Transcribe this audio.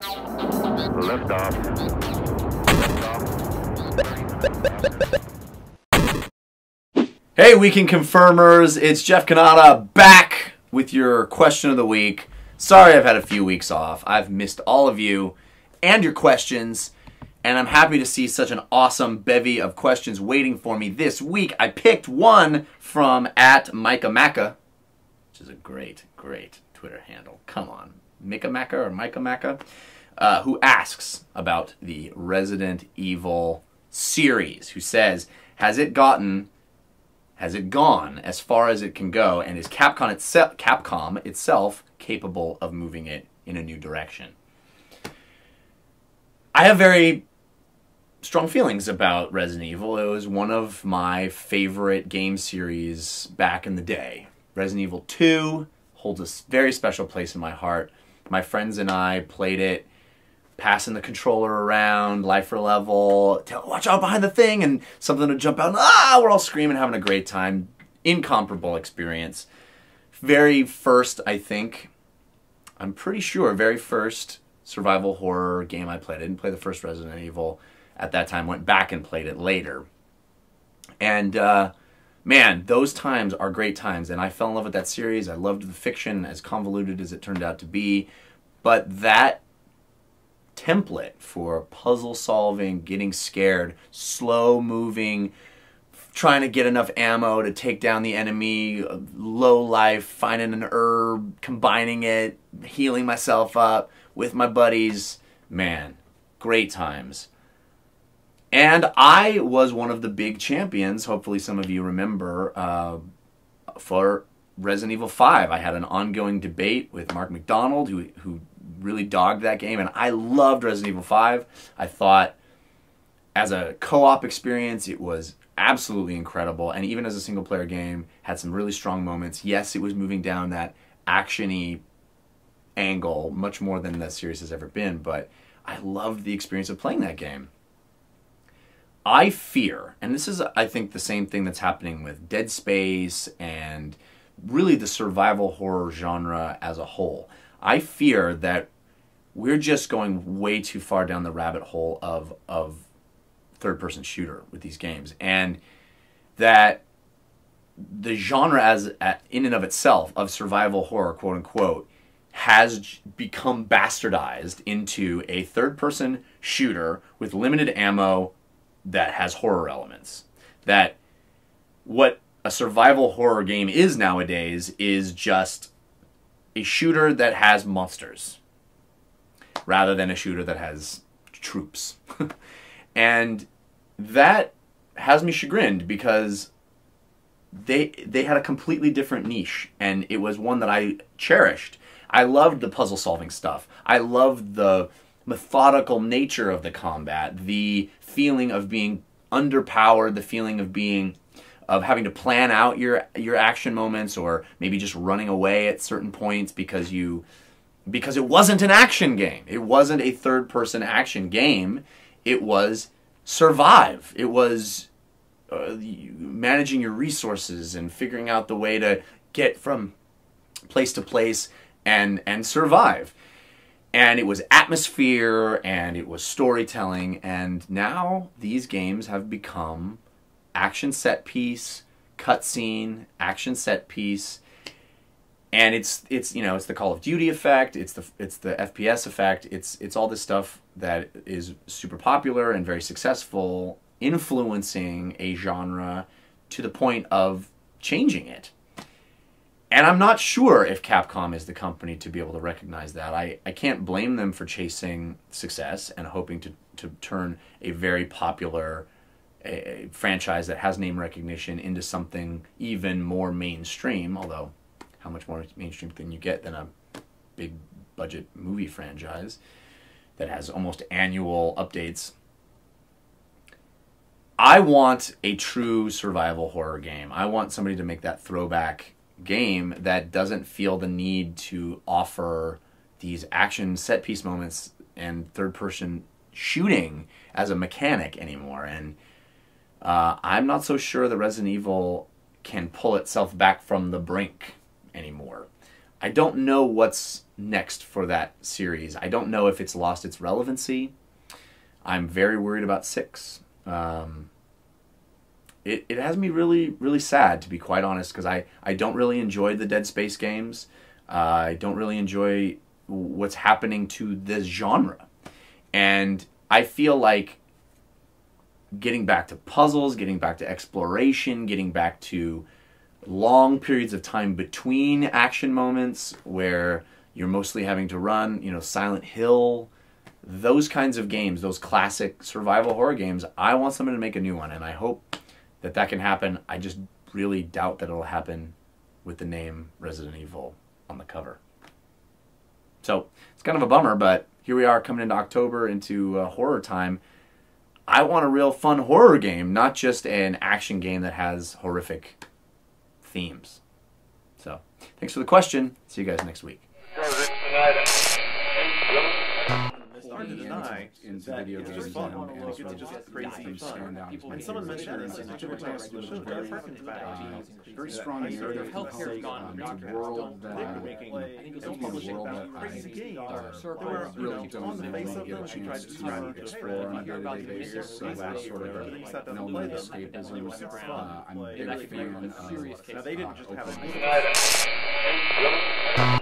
Liftoff. Hey, Weekend Confirmers, it's Jeff Cannata back with your question of the week. Sorry I've had a few weeks off. I've missed all of you and your questions, and I'm happy to see such an awesome bevy of questions waiting for me this week. I picked one from @MicahMacca, which is a great Twitter handle. Come on, Micah or Micah Macca, who asks about the Resident Evil series, who says, has it gone as far as it can go, and is Capcom itself capable of moving it in a new direction? I have very strong feelings about Resident Evil. It was one of my favorite game series back in the day. Resident Evil 2 holds a very special place in my heart. My friends and I played it, passing the controller around, life or level, watch out behind the thing, and something to jump out, and we're all screaming, having a great time. Incomparable experience. Very first, I'm pretty sure, very first survival horror game I played. I didn't play the first Resident Evil at that time, went back and played it later. And man, those times are great times, and I fell in love with that series. I loved the fiction, as convoluted as it turned out to be, but that template for puzzle solving, getting scared, slow moving, trying to get enough ammo to take down the enemy, low life, finding an herb, combining it, healing myself up with my buddies. Man, great times. And I was one of the big champions, hopefully some of you remember, for Resident Evil 5. I had an ongoing debate with Mark McDonald, who really dogged that game, and I loved Resident Evil 5. I thought as a co-op experience it was absolutely incredible, and even as a single-player game had some really strong moments. Yes, it was moving down that action-y angle much more than the series has ever been, but I loved the experience of playing that game. I fear, and this is I think the same thing that's happening with Dead Space and really the survival horror genre as a whole, I fear that we're just going way too far down the rabbit hole of third-person shooter with these games, and that the genre in and of itself of survival horror, quote-unquote, has become bastardized into a third-person shooter with limited ammo that has horror elements. That what a survival horror game is nowadays is just a shooter that has monsters rather than a shooter that has troops. And that has me chagrined because they had a completely different niche, and it was one that I cherished. I loved the puzzle solving stuff. I loved the methodical nature of the combat, the feeling of being underpowered, the feeling of having to plan out your action moments, or maybe just running away at certain points because it wasn't an action game. It wasn't a third-person action game. It was survive. It was managing your resources and figuring out the way to get from place to place and survive. And it was atmosphere, and it was storytelling, and now these games have become action set piece, cutscene, action set piece, and it's the Call of Duty effect, it's the FPS effect, it's all this stuff that is super popular and very successful, influencing a genre to the point of changing it. And I'm not sure if Capcom is the company to be able to recognize that. I can't blame them for chasing success and hoping to turn a very popular a franchise that has name recognition into something even more mainstream, although how much more mainstream can you get than a big budget movie franchise that has almost annual updates? I want a true survival horror game. I want somebody to make that throwback game that doesn't feel the need to offer these action set piece moments and third person shooting as a mechanic anymore. And I'm not so sure that Resident Evil can pull itself back from the brink anymore. I don't know what's next for that series. I don't know if it's lost its relevancy. I'm very worried about 6. It has me really, really sad, to be quite honest, because I don't really enjoy the Dead Space games. I don't really enjoy what's happening to this genre. And I feel like getting back to puzzles, getting back to exploration, getting back to long periods of time between action moments where you're mostly having to run, Silent Hill, those kinds of games, those classic survival horror games, I want someone to make a new one, and I hope that can happen. I just really doubt that it'll happen with the name Resident Evil on the cover. So it's kind of a bummer, but here we are coming into October, into horror time. I want a real fun horror game, not just an action game that has horrific themes. So thanks for the question. See you guys next week. Hard to deny into video games just fun, and it gets just crazy fun. And someone mentioned this in the show, but it harkens back to very strong narrative world that making crazy games. There were on the face of them, she tried to explore on a day-to-day basis, so that's sort of the escapism. Super fun. I'm a big fan of now they didn't just have a